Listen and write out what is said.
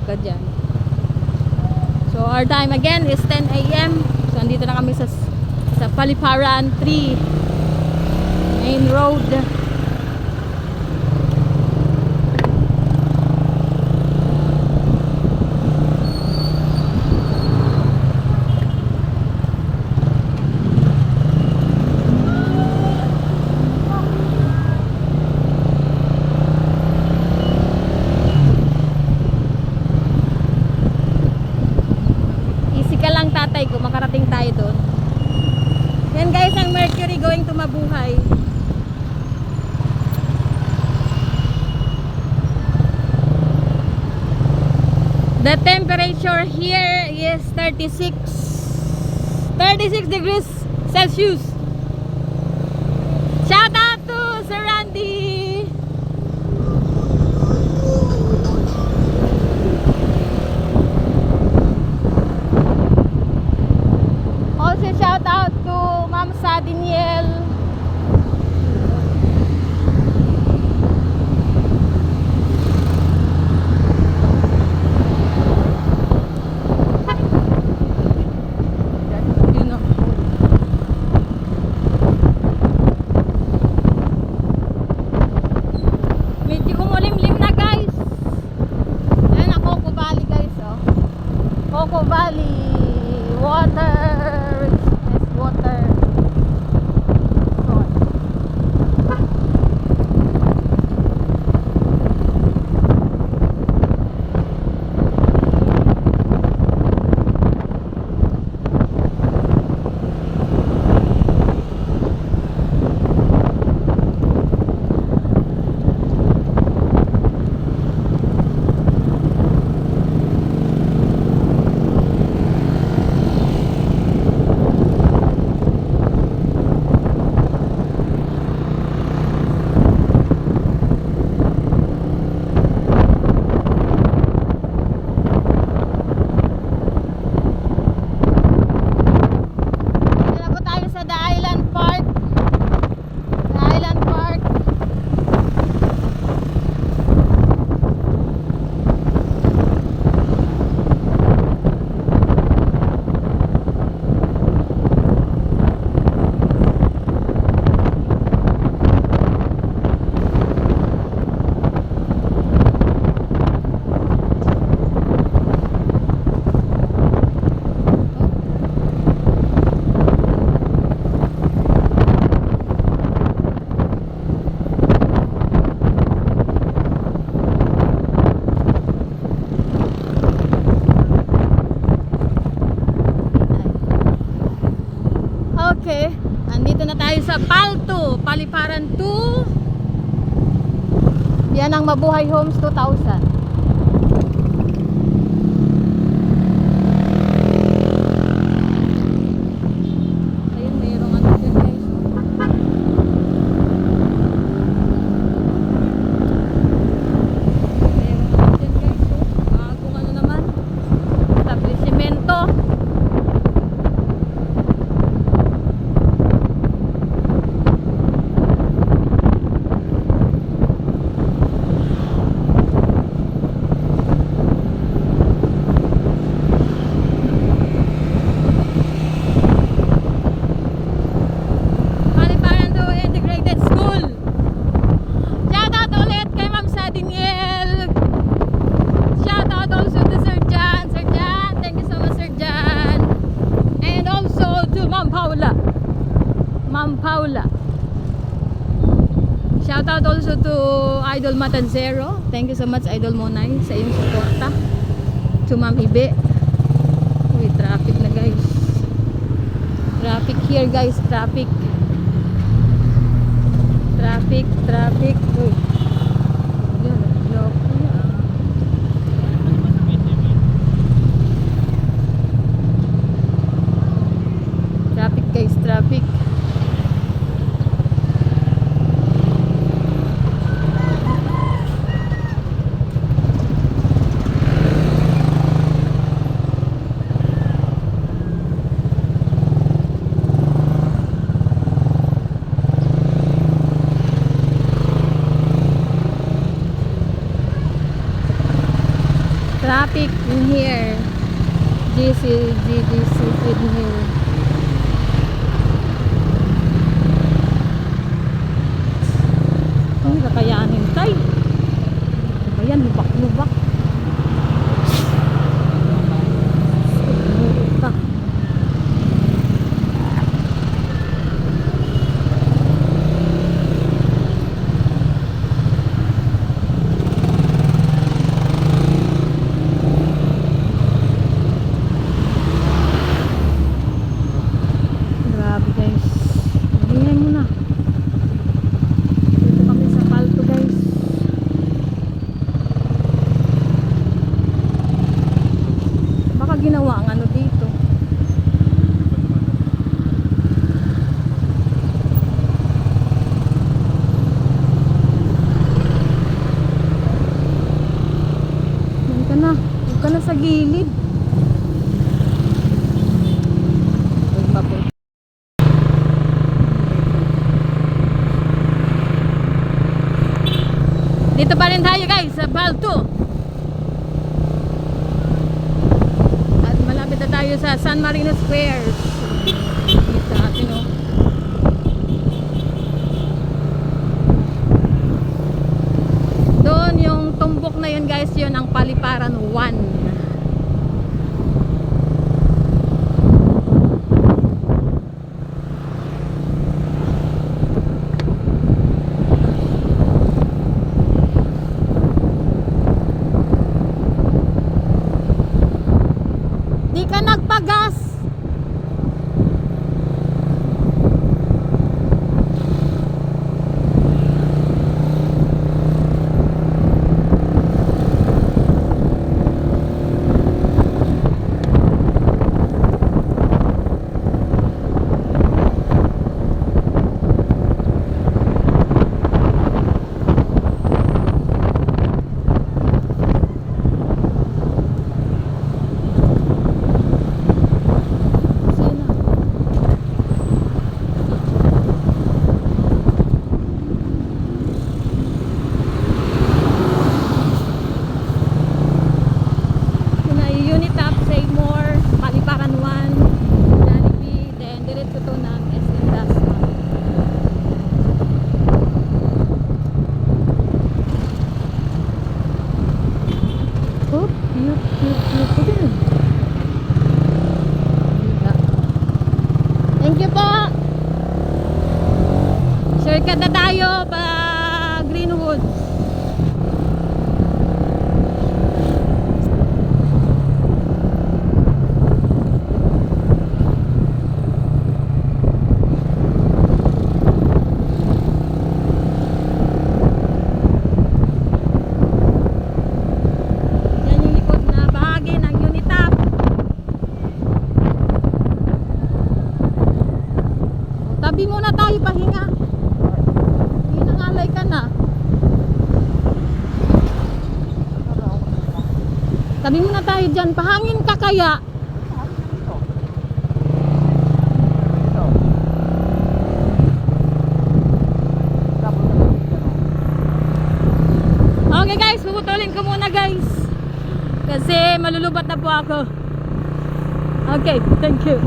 ka dyan. So our time again is 10 a.m. So andito na kami sa Paliparan 3 main road. Tatay ko, makarating tayo doon. Yan guys, ang Mercury going to Mabuhay. The temperature here is 36 degrees Celsius. Shout out to Sir Randy. Also shout out to Ma'am Sadiniel. Medyo umulimlim na guys. Ayan ang Coco Valley guys, oh. Coco Valley water. Water. Okay, andito na tayo sa Palto, Paliparan 2. Yan ang Mabuhay Homes 2000. Paula. Shout out also to Idol Matanzero. Thank you so much Idol Monay sa iyong suporta. To Ma'am Ibe. Uy, traffic na guys. Traffic here guys, traffic. Traffic. Uy. Traffic guys, traffic. Traffic in here. GGC in here. Ang kakayanin tay. Ano ba yan? Lubak-lubak. Puta. Grabe guys. Ingay mo na. Dito kami sa Palto guys. Baka ginawa ang ano dito. Yan ka na. Huwag ka na sa gilid. Dito pa rin tayo guys sa Palto. At malapit na tayo sa San Marino Square. Dito atin oh. Doon yung tumbok na yun guys, yun ang Paliparan 1. Di ka nagpagas. Thank you po. Shortcut na tayo pa Greenwood. Yan yung likod na bahagi ng Unitap. Tabi muna tayo, pahinga. Hinangalay ka na. Tabi muna tayo dyan. Pahangin ka kaya. Okay guys, puputulin ko muna guys. Kasi malulubat na po ako. Okay, thank you.